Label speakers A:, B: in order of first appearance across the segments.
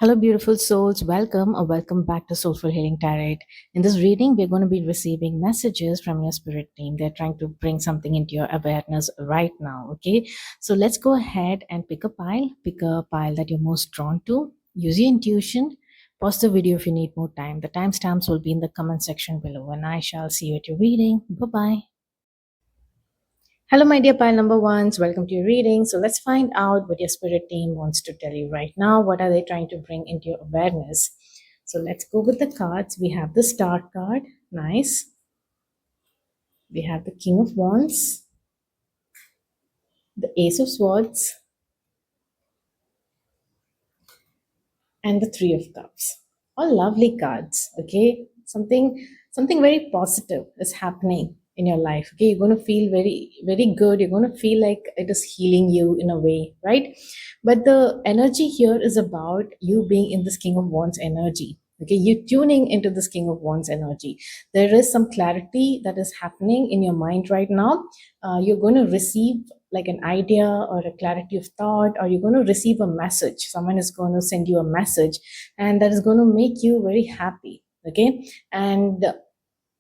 A: Hello, beautiful souls. Welcome or welcome back to Soulful Healing Tarot. In this reading, we're going to be receiving messages from your spirit team. They're trying to bring something into your awareness right now. Okay, so let's go ahead and pick a pile. Pick a pile that you're most drawn to. Use your intuition. Pause the video if you need more time. The timestamps will be in the comment section below, and I shall see you at your reading. Bye bye. Hello, my dear pile number ones. Welcome to your reading. So let's find out what your spirit team wants to tell you right now. What are they trying to bring into your awareness? So let's go with the cards. We have the Star card. Nice. We have the King of Wands, the Ace of Swords, and the Three of Cups. All lovely cards. Okay. Something very positive is happening in your life. Okay, you're going to feel very good. You're going to feel like it is healing you in a way, right? But the energy here is about you being in this King of Wands energy. Okay, you're tuning into this King of Wands energy. There is some clarity that is happening in your mind right now. You're going to receive like an idea or a clarity of thought, or you're going to receive a message. Someone is going to send you a message, and that is going to make you very happy. Okay, and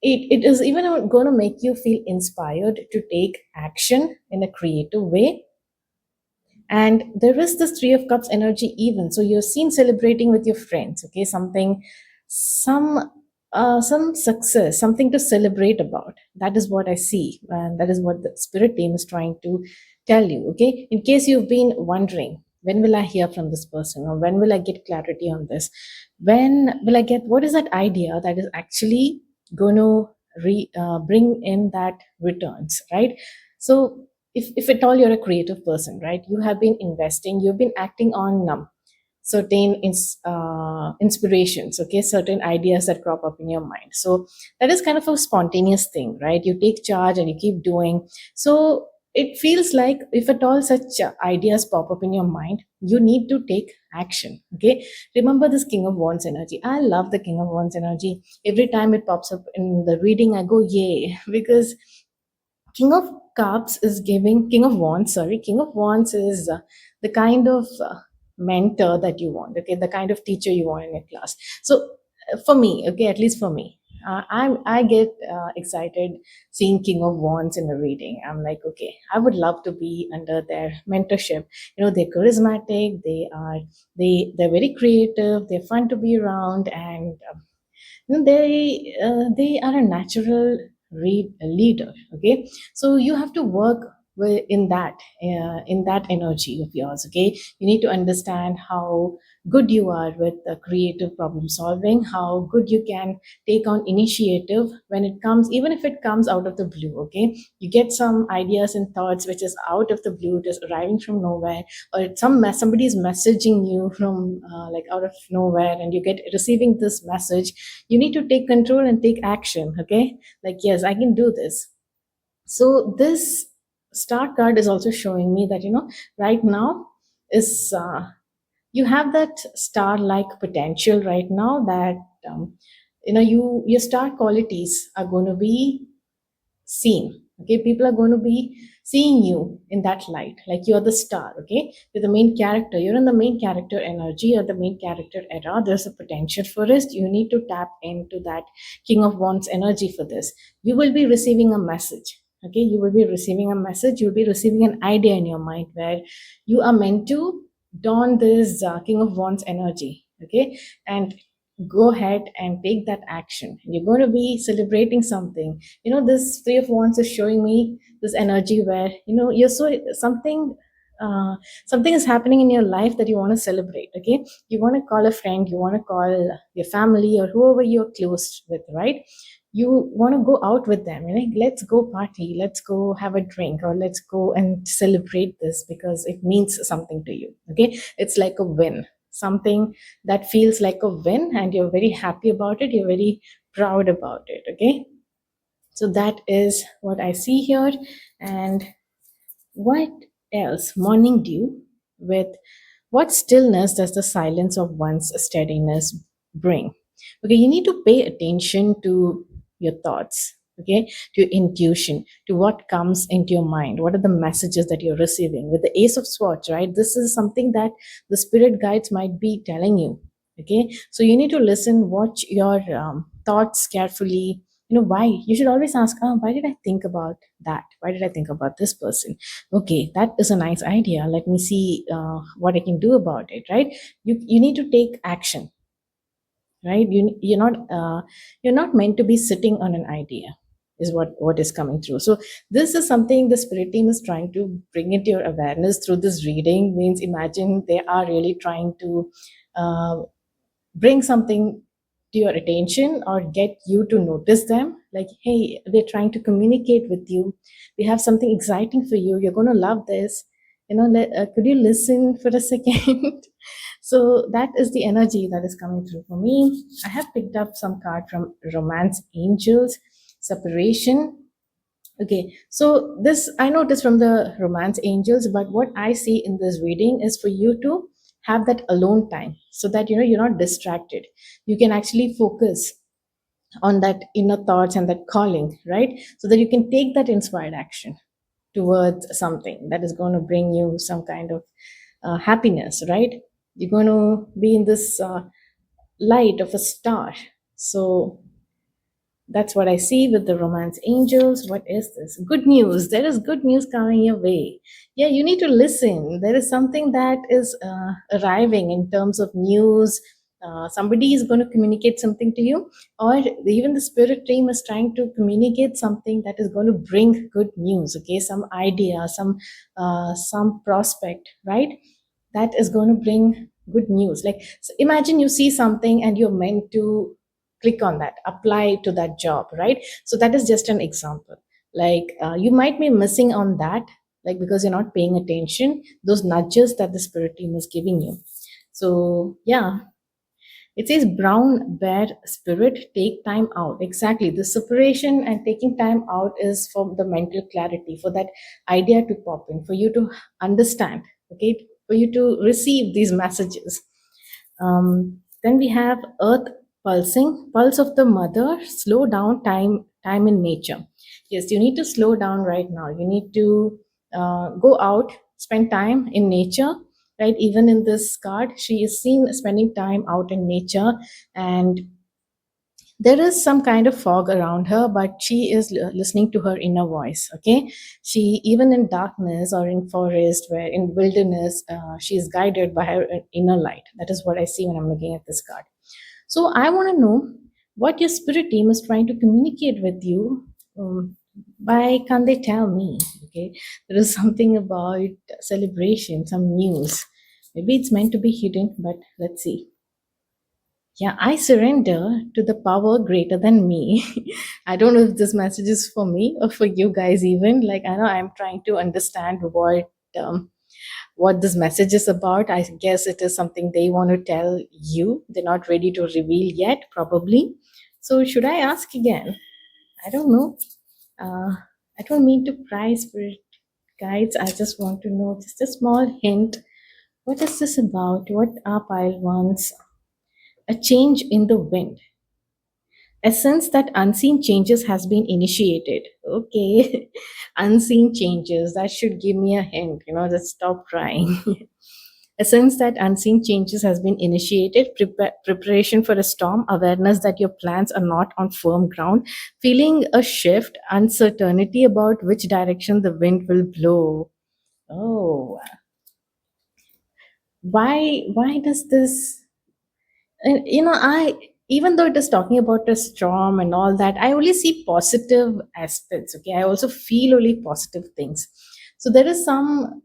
A: it is even going to make you feel inspired to take action in a creative way. And there is this Three of Cups energy even, so you're seen celebrating with your friends. Okay, some some success, something to celebrate about. That is what I see, and that is what the spirit team is trying to tell you. Okay, in case you've been wondering, when will I hear from this person, or when will I get clarity on this, when will I get, what is that idea that is actually going to bring in that returns, right? So if at all you're a creative person, right, you have been investing, you've been acting on certain inspirations, okay, certain ideas that crop up in your mind. So that is kind of a spontaneous thing, right? You take charge and you keep doing. So it feels like if at all such ideas pop up in your mind, you need to take action. Okay, remember this King of Wands energy. I love the King of Wands energy. Every time it pops up in the reading, I go yay, because King of Cups is giving, King of Wands, sorry, King of Wands is the kind of mentor that you want, okay, the kind of teacher you want in your class. So for me, okay, at least for me, I get excited seeing King of Wands in the reading. I'm like, okay, I would love to be under their mentorship. You know, they're charismatic, they're very creative, they're fun to be around, and you know, they are a natural leader. Okay, so you have to work in that energy of yours. Okay, you need to understand how good you are with creative problem solving, how good you can take on initiative when it comes, even if it comes out of the blue. Okay, you get some ideas and thoughts which is out of the blue, just arriving from nowhere, or somebody is messaging you from like out of nowhere, and you get receiving this message. You need to take control and take action. Okay, like, yes, I can do this. So this Star card is also showing me that, you know, right now is you have that star like potential right now, that you know, your star qualities are going to be seen. Okay, people are going to be seeing you in that light, like you're the star. Okay, you're the main character, you're in the main character energy or the main character era. There's a potential for it. You need to tap into that King of Wands energy for this. You will be receiving a message. Okay, you will be receiving a message, you'll be receiving an idea in your mind where you are meant to don this King of Wands energy. Okay, and go ahead and take that action. You're going to be celebrating something. You know, this Three of Wands is showing me this energy where, you know, you're so something, something is happening in your life that you want to celebrate. Okay, you want to call a friend, you want to call your family or whoever you're close with, right? You want to go out with them, you know, let's go party, let's go have a drink, or let's go and celebrate this because it means something to you. Okay, it's like a win, something that feels like a win, and you're very happy about it, you're very proud about it. Okay, so that is what I see here. And what else? Morning dew. With what stillness does the silence of one's steadiness bring? Okay, you need to pay attention to your thoughts, okay, to your intuition, to what comes into your mind. What are the messages that you're receiving? With the Ace of Swords, right? This is something that the spirit guides might be telling you. Okay, so you need to listen, watch your thoughts carefully. Why you should always ask, why did I think about that? Why did I think about this person? Okay, that is a nice idea. Let me see what I can do about it, right? You need to take action, right? You're not meant to be sitting on an idea, is what is coming through. So this is something the spirit team is trying to bring into your awareness through this reading. Means imagine they are really trying to uh, bring something to your attention or get you to notice them, like, hey, we're trying to communicate with you, we have something exciting for you, you're going to love this, could you listen for a second? So that is the energy that is coming through for me. I have picked up some card from romance angels, separation. Okay, so this I noticed from the romance angels, but what I see in this reading is for you to have that alone time so that you're not distracted. You can actually focus on that inner thoughts and that calling, right? So that you can take that inspired action towards something that is going to bring you some kind of happiness, right? You're going to be in this light of a star. So that's what I see with the romance angels. What is this? Good news. There is good news coming your way. Yeah, you need to listen. There is something that is arriving in terms of news. Somebody is going to communicate something to you, or even the spirit team is trying to communicate something that is going to bring good news. Okay, some idea, some prospect, right? That is going to bring good news. Like, so imagine you see something and you're meant to click on that, apply to that job, right? So that is just an example. Like, you might be missing on that, like, because you're not paying attention, those nudges that the spirit team is giving you. So yeah, it says brown bear spirit, take time out. Exactly. The separation and taking time out is for the mental clarity, for that idea to pop in, for you to understand, okay, for you to receive these messages. Then we have earth pulsing, pulse of the mother, slow down time in nature. Yes, you need to slow down right now. You need to go out, spend time in nature, right? Even in this card, she is seen spending time out in nature, and there is some kind of fog around her, but she is listening to her inner voice. Okay, she, even in darkness or in forest, where in wilderness, she is guided by her inner light. That is what I see when I'm looking at this card. So I want to know what your spirit team is trying to communicate with you. Why can't they tell me? Okay, there is something about celebration, some news. Maybe it's meant to be hidden, but let's see. Yeah, I surrender to the power greater than me. I don't know if this message is for me or for you guys even. Like, I know I'm trying to understand what this message is about. I guess it is something they want to tell you. They're not ready to reveal yet, probably. So should I ask again? I don't know. Uh, I don't mean to pry spirit guides. I just want to know just a small hint. What is this about? What are pile ones? A change in the wind. A sense that unseen changes has been initiated. Okay, unseen changes. That should give me a hint. Just stop crying. A sense that unseen changes has been initiated. Preparation for a storm. Awareness that your plans are not on firm ground. Feeling a shift. Uncertainty about which direction the wind will blow. Oh, why does this? And I, even though it is talking about a storm and all that, I only see positive aspects. Okay, I also feel only positive things. So there is some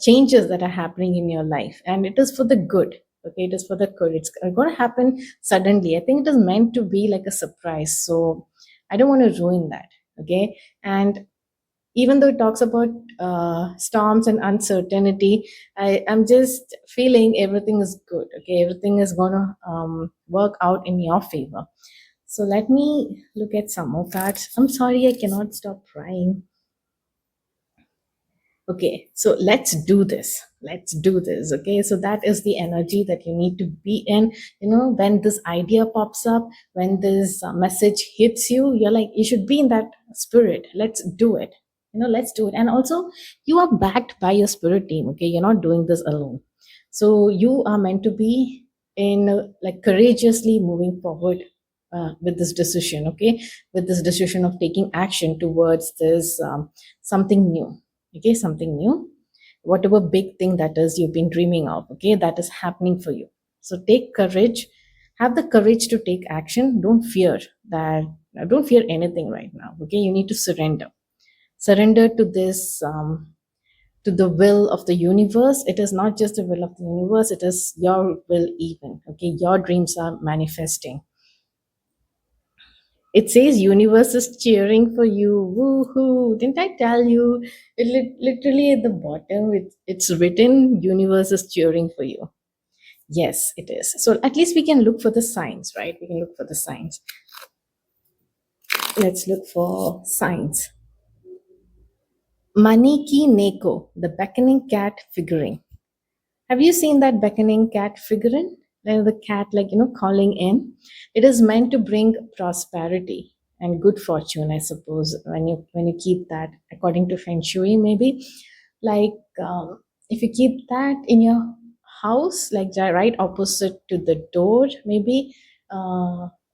A: changes that are happening in your life, and it is for the good. Okay, it is for the good. It's going to happen suddenly. I think it is meant to be like a surprise, so I don't want to ruin that. Okay, and even though it talks about storms and uncertainty, I'm just feeling everything is good. Okay, everything is gonna work out in your favor. So let me look at some more cards. I'm sorry, I cannot stop crying. Okay, so let's do this. Let's do this. Okay, so that is the energy that you need to be in. When this idea pops up, when this message hits you, you're like, you should be in that spirit. Let's do it. Let's do it. And also, you are backed by your spirit team. Okay, you're not doing this alone. So you are meant to be. in like courageously moving forward with this decision, okay, with this decision of taking action towards this something new, okay, something new, whatever big thing that is you've been dreaming of, okay, that is happening for you. So take courage, have the courage to take action. Don't fear that, don't fear anything right now, okay. You need to surrender to this to the will of the universe. It is not just the will of the universe, it is your will even, okay. Your dreams are manifesting. It says universe is cheering for you. Woohoo. Didn't I tell you? Literally at the bottom, it's written universe is cheering for you. Yes, it is. So at least we can look for the signs, right? We can look for the signs. Let's look for signs. Maniki Neko, the beckoning cat figurine. Have you seen that beckoning cat figurine? Like the cat, like, calling in. It is meant to bring prosperity and good fortune, I suppose, when you keep that according to Feng Shui, maybe. Like, if you keep that in your house, like right opposite to the door, maybe,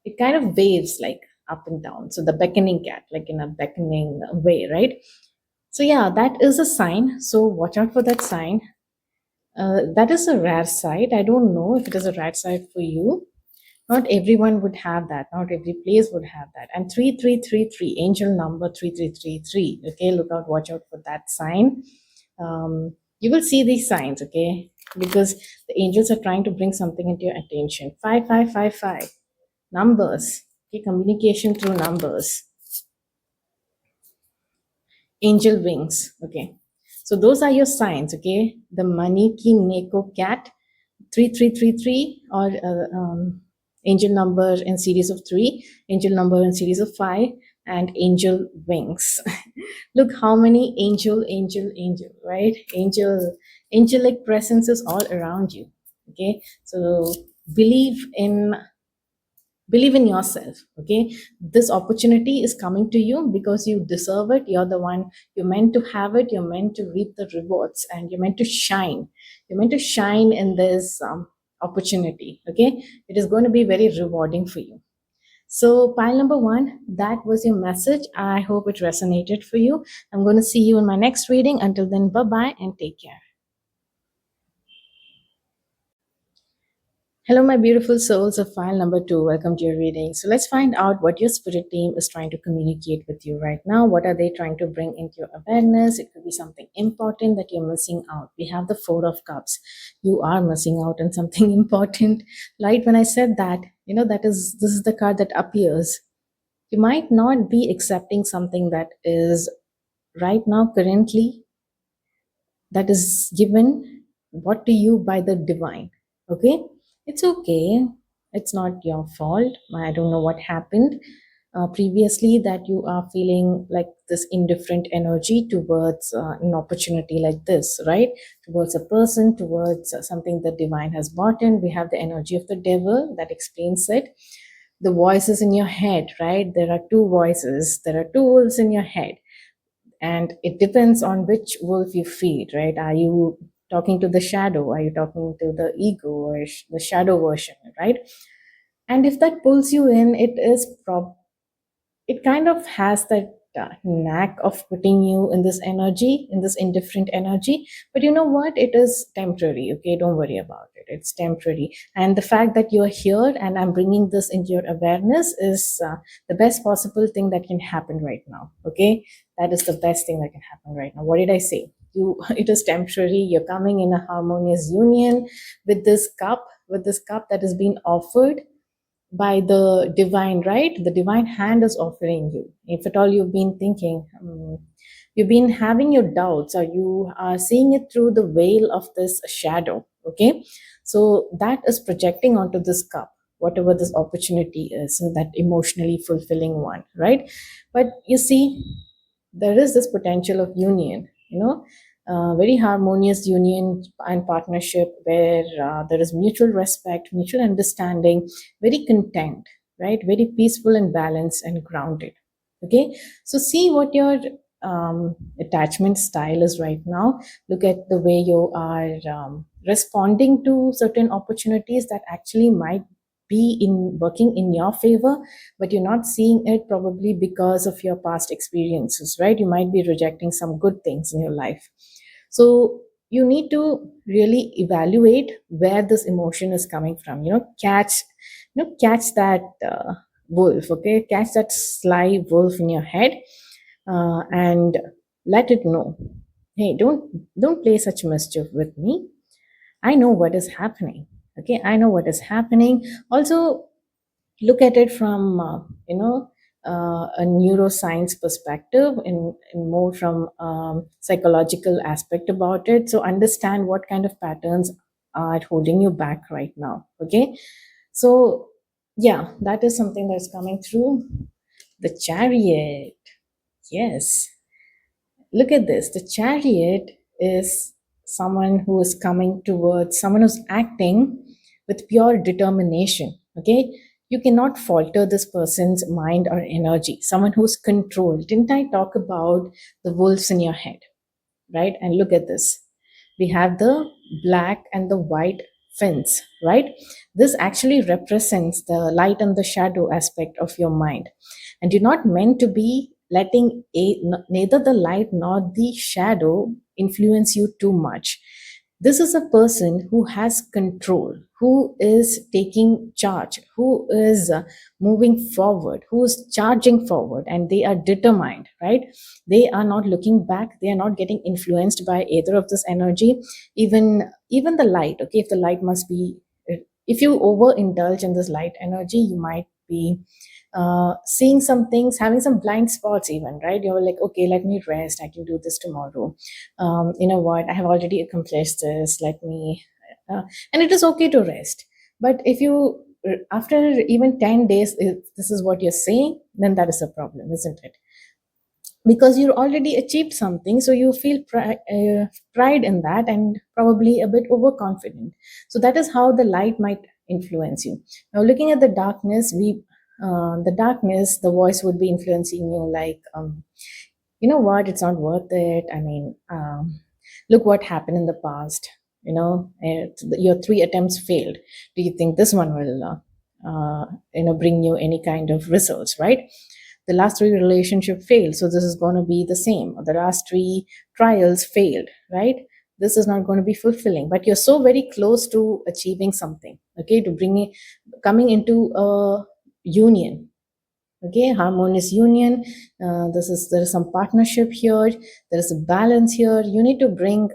A: it kind of waves like up and down. So the beckoning cat, like in a beckoning way, right? So yeah, that is a sign. So watch out for that sign. That is a rare sight. I don't know if it is a rare sight for you. Not everyone would have that. Not every place would have that. And 3333, angel number 3333. Okay, look out, watch out for that sign. You will see these signs, okay? Because the angels are trying to bring something into your attention. 5555, numbers. Okay, communication through numbers. Angel wings, okay. So those are your signs, okay? The Maniki Neko cat, 3333, or angel number in series of 3, angel number in series of 5, and angel wings. Look how many angel, right? Angelic presence is all around you, okay. So believe in believe in yourself, okay. This opportunity is coming to you because you deserve it. You're the one, you're meant to have it. You're meant to reap the rewards, and you're meant to shine. You're meant to shine in this opportunity, okay. It is going to be very rewarding for you. So pile number 1, that was your message. I hope it resonated for you. I'm going to see you in my next reading. Until then, bye bye and take care. Hello, my beautiful souls of file number 2. Welcome to your reading. So let's find out what your spirit team is trying to communicate with you right now. What are they trying to bring into your awareness? It could be something important that you're missing out. We have the Four of Cups. You are missing out on something important. Right when I said that, this is the card that appears. You might not be accepting something that is right now, currently, that is given what to you by the divine, okay. It's okay, it's not your fault. I don't know what happened previously that you are feeling like this indifferent energy towards an opportunity like this, right? Towards a person, towards something that divine has brought in. We have the energy of the devil that explains it. The voices in your head, right? There are two voices, there are two wolves in your head, and it depends on which wolf you feed, right? Are you talking to the shadow? Are you talking to the ego or the shadow version, right? And if that pulls you in, it kind of has that knack of putting you in this energy, in this indifferent energy. But you know what? It is temporary, okay? Don't worry about it. It's temporary. And the fact that you're here and I'm bringing this into your awareness is the best possible thing that can happen right now, okay? That is the best thing that can happen right now. What did I say? It is temporary. You're coming in a harmonious union with this cup that is being offered by the divine, right? The divine hand is offering you. If at all you've been thinking, you've been having your doubts, or you are seeing it through the veil of this shadow, okay? So that is projecting onto this cup, whatever this opportunity is, so that emotionally fulfilling one, right? But you see, there is this potential of union, very harmonious union and partnership where there is mutual respect, mutual understanding, very content, right? Very peaceful and balanced and grounded, okay. So see what your attachment style is right now. Look at the way you are responding to certain opportunities that actually might be in working in your favor, but you're not seeing it probably because of your past experiences, right? You might be rejecting some good things in your life. So you need to really evaluate where this emotion is coming from. Catch that wolf. Okay, catch that sly wolf in your head, and let it know, hey, don't play such mischief with me. I know what is happening. Okay, I know what is happening. Also, look at it from a neuroscience perspective, in more from psychological aspect about it. So understand what kind of patterns are holding you back right now. Okay, so yeah, that is something that's coming through. The Chariot. Yes, look at this. The Chariot is someone who is coming towards, someone who's acting with pure determination. Okay, you cannot falter this person's mind or energy. Someone who's controlled. Didn't I talk about the wolves in your head? Right? And look at this. We have the black and the white fins, right? This actually represents the light and the shadow aspect of your mind. And you're not meant to be letting neither the light nor the shadow influence you too much. This is a person who has control, who is taking charge, who is moving forward, who is charging forward, and they are determined, right? They are not looking back. They are not getting influenced by either of this energy. Even the light. Okay, if the light must be, if you overindulge in this light energy, you might be seeing some things, having some blind spots, even, right? You're like, okay, let me rest. I can do this tomorrow. You know what? I have already accomplished this. Let me, and it is okay to rest. But if you, after even 10 days, if this is what you're saying, then that is a problem, isn't it? Because you already achieved something, so you feel pride in that, and probably a bit overconfident. So that is how the light might influence you. Now looking at the darkness, the voice would be influencing you like, you know what, it's not worth it. I mean, look what happened in the past. Your three attempts failed. Do you think this one will bring you any kind of results, right? The last three relationship failed, so this is going to be the same. The last three trials failed, right? This is not going to be fulfilling, but you're so very close to achieving something, okay, to bringing, coming into a union. Okay, harmonious union. There is some partnership here. There is a balance here. You need to bring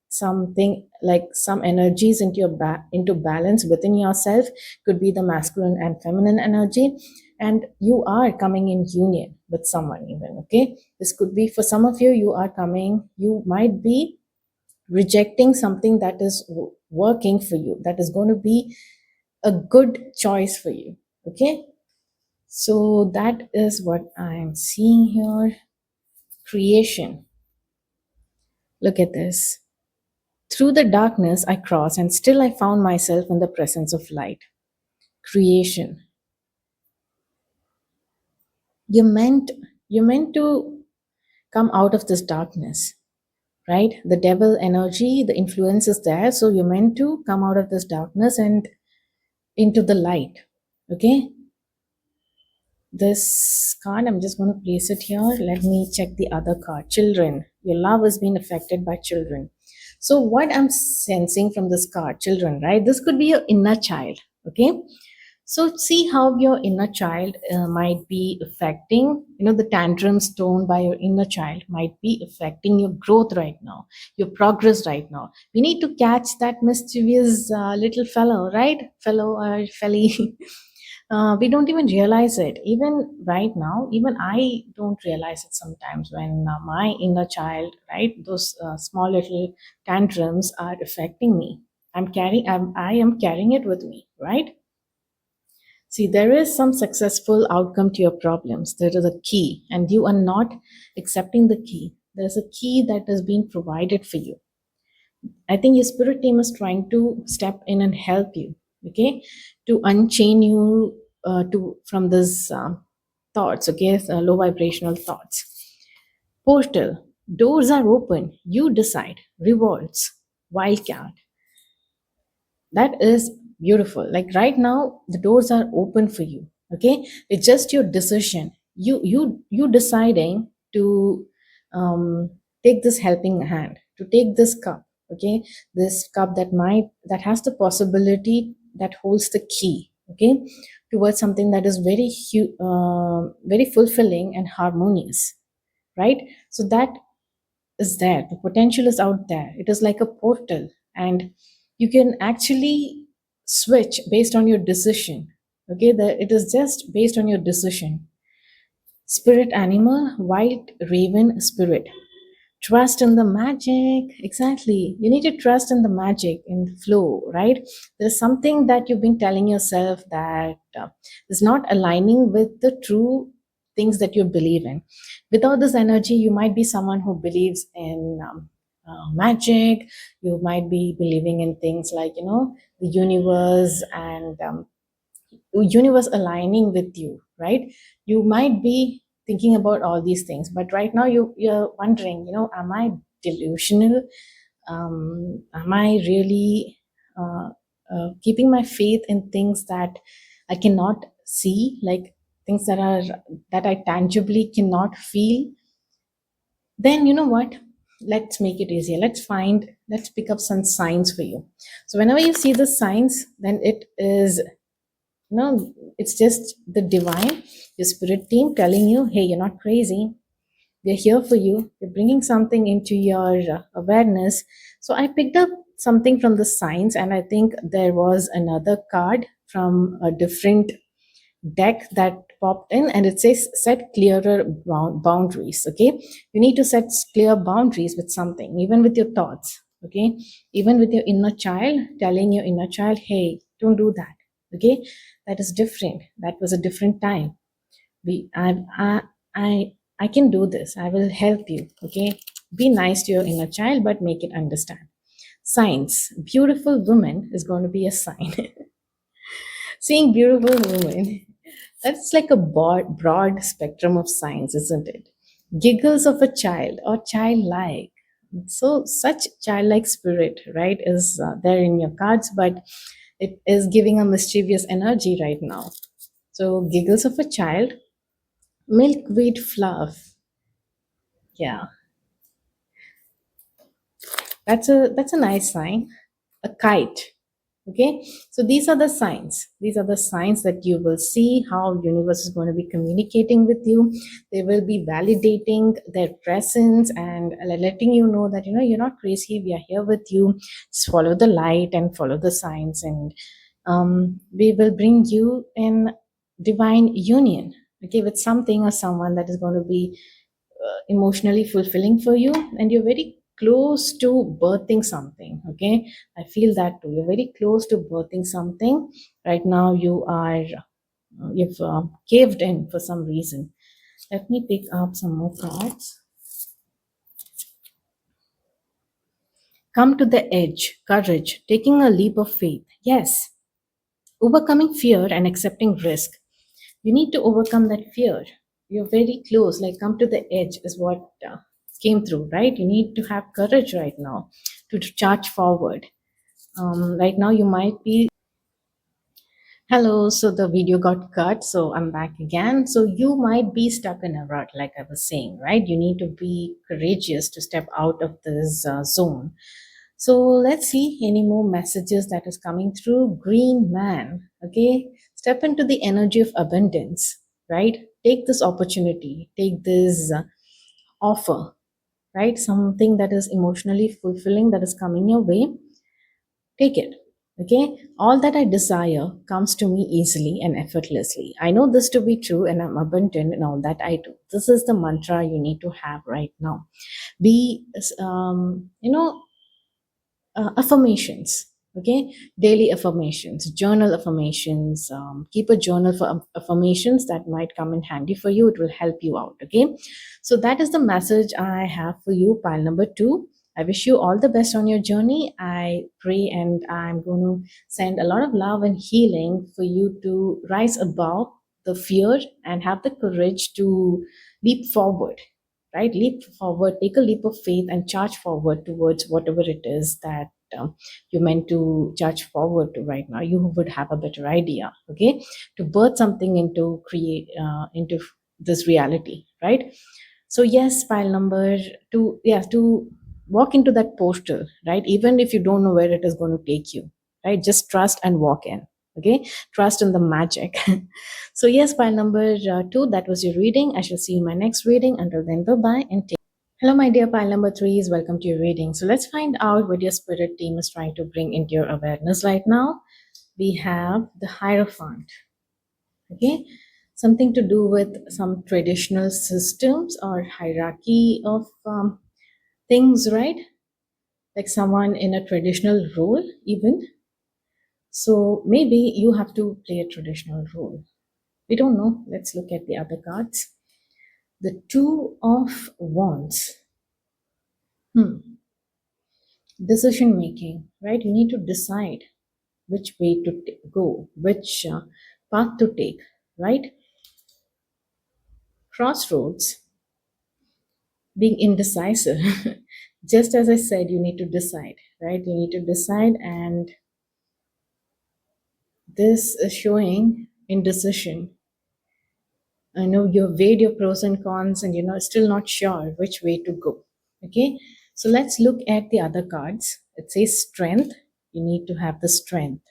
A: something like some energies into into balance within yourself. Could be the masculine and feminine energy, and you are coming in union with someone even. Okay, this could be for some of you. You might be rejecting something that is working for you, that is going to be a good choice for you. Okay, so that is what I'm seeing here. Creation. Look at this. Through the darkness I crossed, and still I found myself in the presence of light. Creation. You're meant you're meant to come out of this darkness, right? The devil energy, the influence is there, so you're meant to come out of this darkness and into the light. Okay? This card, I'm just going to place it here. Let me check the other card. Children. Your love has been affected by children. So what I'm sensing from this card, children, right? This could be your inner child. Okay, so see how your inner child might be affecting, the tantrums thrown by your inner child might be affecting your growth right now, your progress right now. We need to catch that mischievous little fellow, right? Fellow or felly. We don't even realize it. Even right now, even I don't realize it sometimes when my inner child, right, those small little tantrums are affecting me. I am carrying it with me, right? See, there is some successful outcome to your problems. There is a key, and you are not accepting the key. There's a key that is being provided for you. I think your spirit team is trying to step in and help you, okay, to unchain you to from this thoughts, okay, low vibrational thoughts. Portal, doors are open, you decide. Rewards, wildcat. That is beautiful. Like right now, the doors are open for you. Okay, it's just your decision. You deciding to um, take this helping hand, to take this cup. Okay, this cup that has the possibility, that holds the key. Okay, towards something that is very fulfilling and harmonious, right? So that is there, the potential is out there, it is like a portal, and you can actually switch based on your decision. Okay, it is just based on your decision. Spirit animal, white raven spirit. Trust in the magic. Exactly. You need to trust in the magic, in the flow, right? There's something that you've been telling yourself that is not aligning with the true things that you believe in. Without this energy, you might be someone who believes in magic. You might be believing in things like, the universe and universe aligning with you, right? You might be thinking about all these things, but right now you're wondering, am I delusional? Am I really keeping my faith in things that I cannot see, like things that I tangibly cannot feel? Then you know what, let's make it easier. Let's pick up some signs for you. So whenever you see the signs, then it is, it's just the divine, your spirit team telling you, hey, you're not crazy. We're here for you. We're bringing something into your awareness. So I picked up something from the signs, and I think there was another card from a different deck that popped in, and it says set clearer boundaries. Okay, you need to set clear boundaries with something, even with your thoughts. Okay, even with your inner child, telling your inner child, hey, don't do that. Okay, that is different. That was a different time. We i i i, I can do this. I will help you. Okay, be nice to your inner child, but make it understand. Signs, beautiful woman is going to be a sign. Seeing beautiful women, that's like a broad spectrum of signs, isn't it? Giggles of a child or childlike. So, such childlike spirit, right, is there in your cards, but it is giving a mischievous energy right now. So, giggles of a child, milkweed fluff. Yeah, that's a nice sign. A kite. Okay, so these are the signs that you will see how universe is going to be communicating with you. They will be validating their presence and letting you know that you're not crazy, we are here with you. Just follow the light and follow the signs, and we will bring you in divine union, okay, with something or someone that is going to be emotionally fulfilling for you, and you're very close to birthing something. Okay, I feel that too. You're very close to birthing something right now. You've caved in for some reason. Let me pick up some more cards. Come to the edge, courage, taking a leap of faith. Yes, overcoming fear and accepting risk. You need to overcome that fear. You're very close, like come to the edge is what came through, right? You need to have courage right now to charge forward. Right now you might be, hello, so the video got cut, so I'm back again. So you might be stuck in a rut, like I was saying, right? You need to be courageous to step out of this zone. So let's see any more messages that is coming through. Green man, okay? Step into the energy of abundance, right? Take this opportunity, take this offer, right? Something that is emotionally fulfilling that is coming your way. Take it, okay? All that I desire comes to me easily and effortlessly. I know this to be true, and I'm abundant in all that I do. This is the mantra you need to have right now. Be, affirmations. Okay, daily affirmations, journal affirmations. Keep a journal for affirmations that might come in handy for you. It will help you out. Okay, so that is the message I have for you, pile number 2. I wish you all the best on your journey. I pray, and I'm going to send a lot of love and healing for you to rise above the fear and have the courage to leap forward, right? Leap forward, take a leap of faith and charge forward towards whatever it is that you're meant to charge forward to right now. You would have a better idea, okay, to birth something into create into this reality, right? So yes, pile number two, yeah, to walk into that portal, right? Even if you don't know where it is going to take you, right? Just trust and walk in, okay? Trust in the magic. So yes, pile number two, that was your reading. I shall see you in my next reading. Until then, bye bye and take. Hello, my dear pile number threes. Welcome to your reading. So let's find out what your spirit team is trying to bring into your awareness right now. We have the Hierophant. Okay, something to do with some traditional systems or hierarchy of things, right? Like someone in a traditional role, even. So maybe you have to play a traditional role. We don't know. Let's look at the other cards. The Two of Wands. Decision making, right? You need to decide which way to go, which path to take, right? Crossroads, being indecisive. Just as I said, you need to decide, right? You need to decide, and this is showing indecision. I know you've weighed your pros and cons, and you're still not sure which way to go. Okay, so let's look at the other cards. It says strength. You need to have the strength.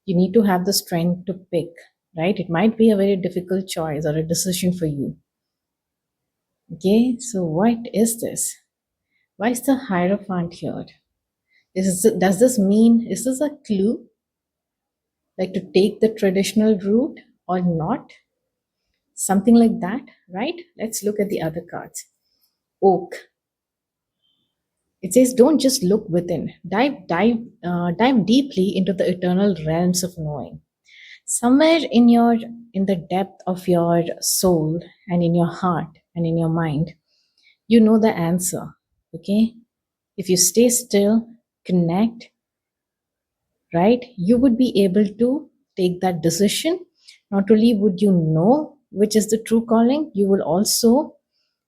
A: You need to have the strength to pick, right? It might be a very difficult choice or a decision for you. Okay, so what is this? Why is the Hierophant here? Does this mean, is this a clue? Like to take the traditional route or not? Something like that, right? Let's look at the other cards. Oak. It says, don't just look within. Dive deeply into the eternal realms of knowing. Somewhere in the depth of your soul and in your heart and in your mind, you know the answer. Okay, if you stay still, connect, right, you would be able to take that decision. Not only would you know which is the true calling, you will also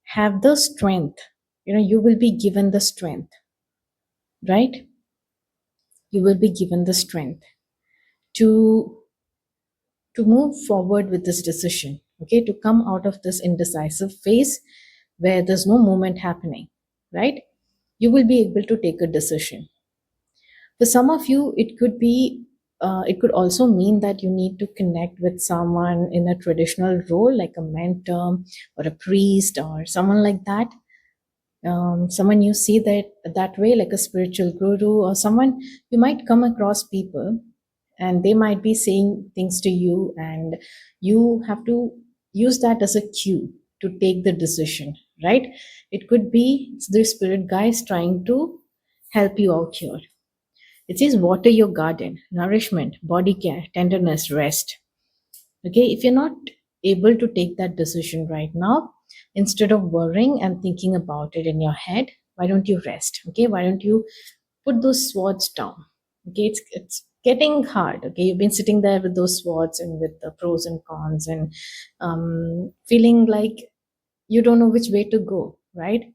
A: have the strength. You will be given the strength, right? You will be given the strength to move forward with this decision, okay, to come out of this indecisive phase where there's no movement happening, right? You will be able to take a decision. For some of you, it could also mean that you need to connect with someone in a traditional role, like a mentor or a priest or someone like that. Someone you see that way, like a spiritual guru or someone. You might come across people and they might be saying things to you, and you have to use that as a cue to take the decision, right? It could be the spirit guides trying to help you out here. It says water your garden, nourishment, body care, tenderness, rest. Okay, if you're not able to take that decision right now, instead of worrying and thinking about it in your head, why don't you rest? Okay, why don't you put those swords down? Okay, it's getting hard. Okay, you've been sitting there with those swords and with the pros and cons, and feeling like you don't know which way to go, right?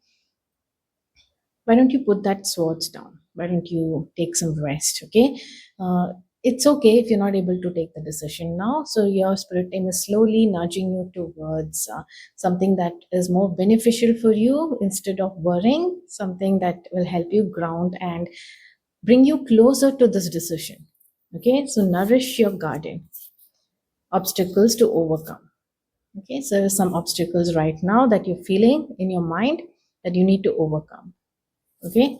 A: Why don't you put that swords down? Why don't you take some rest? Okay, uh, it's okay if you're not able to take the decision now. So your spirit team is slowly nudging you towards something that is more beneficial for you, instead of worrying, something that will help you ground and bring you closer to this decision. Okay, so nourish your garden. Obstacles to overcome. Okay, so there are some obstacles right now that you're feeling in your mind that you need to overcome. Okay,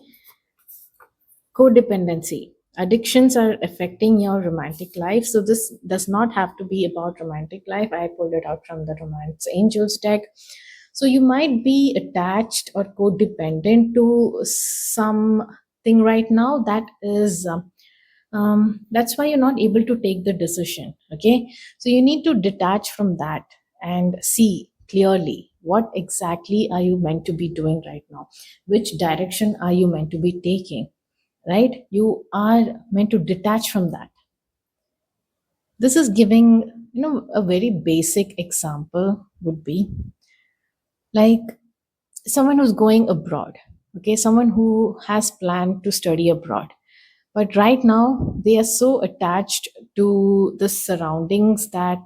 A: codependency. Addictions are affecting your romantic life. So this does not have to be about romantic life. I pulled it out from the Romance Angels deck. So you might be attached or codependent to something right now that is that's why you're not able to take the decision. Okay, so you need to detach from that and see clearly what exactly are you meant to be doing right now, which direction are you meant to be taking, right? You are meant to detach from that. This is giving, a very basic example would be like someone who's going abroad, okay, someone who has planned to study abroad, but right now they are so attached to the surroundings that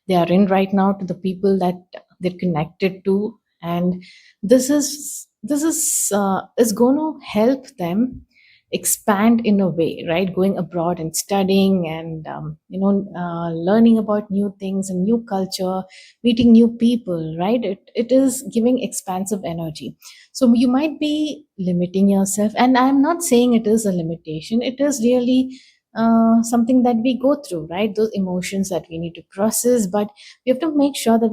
A: they are in right now, to the people that they're connected to, and this is going to help them expand in a way, right? Going abroad and studying, and learning about new things and new culture, meeting new people, right? It is giving expansive energy. So you might be limiting yourself, and I'm not saying it is a limitation. It is really something that we go through, right? Those emotions that we need to process, but we have to make sure that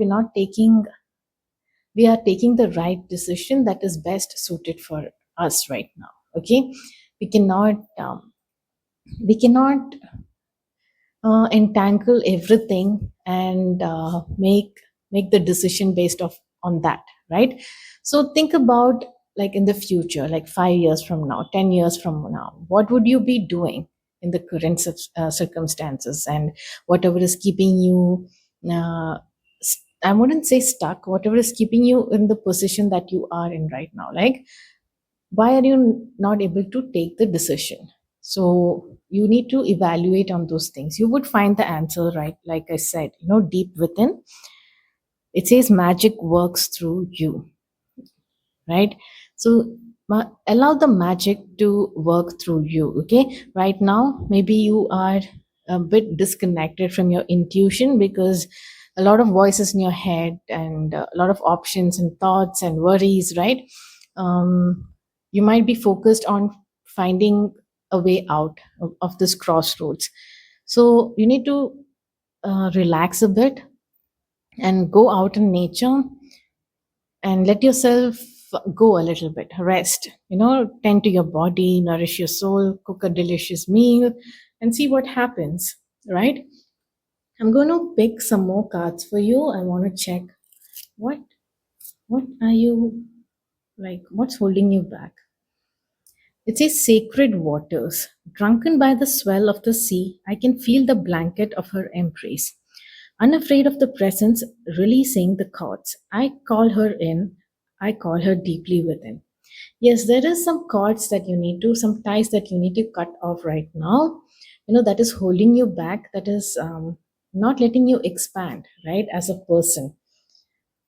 A: we are taking the right decision that is best suited for us right now. Okay, we cannot we cannot entangle everything and make the decision based off on that, right? So think about, like, in the future, like 5 years from now, 10 years from now, what would you be doing in the current circumstances, and whatever is keeping you I wouldn't say stuck, whatever is keeping you in the position that you are in right now, like, why are you not able to take the decision? So you need to evaluate on those things. You would find the answer, right? Like I said, deep within, it says magic works through you, right? So allow the magic to work through you. Okay, right now maybe you are a bit disconnected from your intuition, because a lot of voices in your head, and a lot of options and thoughts and worries, right? um, you might be focused on finding a way out of this crossroads. So you need to relax a bit and go out in nature and let yourself go a little bit, rest, tend to your body, nourish your soul, cook a delicious meal, and see what happens, right? I'm going to pick some more cards for you. I want to check what what are you, like, what's holding you back. It says sacred waters. Drunken by the swell of the sea, I can feel the blanket of her embrace. Unafraid of the presence, releasing the cords. I call her in, I call her deeply within. Yes, there is some cords that you need to, some ties that you need to cut off right now. That is holding you back, that is not letting you expand, right, as a person.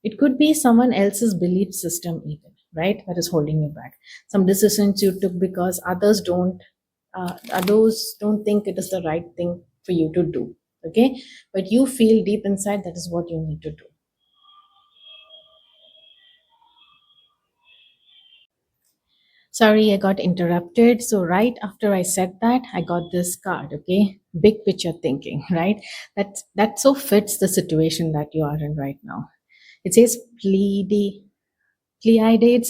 A: It could be someone else's belief system, even, right, that is holding you back. Some decisions you took because others don't think it is the right thing for you to do. Okay, but you feel deep inside that is what you need to do. Sorry, I got interrupted. So right after I said that, I got this card. Okay, big picture thinking, right? That so fits the situation that you are in right now. It says Pleiades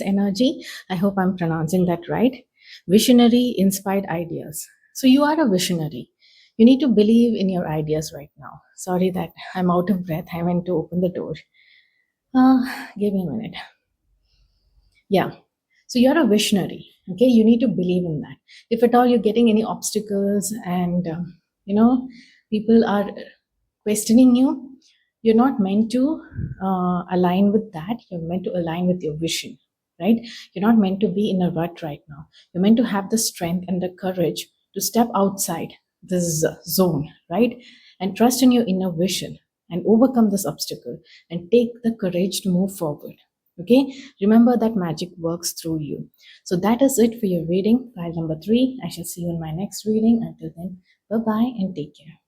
A: energy. I hope I'm pronouncing that right. Visionary, inspired ideas. So you are a visionary. You need to believe in your ideas right now. Sorry that I'm out of breath. I went to open the door. Uh, Give me a minute. Yeah. So you're a visionary. Okay. You need to believe in that. If at all you're getting any obstacles, and, people are questioning you, you're not meant to align with that. You're meant to align with your vision, right? You're not meant to be in a rut right now. You're meant to have the strength and the courage to step outside this zone, right? And trust in your inner vision and overcome this obstacle and take the courage to move forward. Okay, remember that magic works through you. So that is it for your reading, pile number 3. I shall see you in my next reading. Until then, bye bye and take care.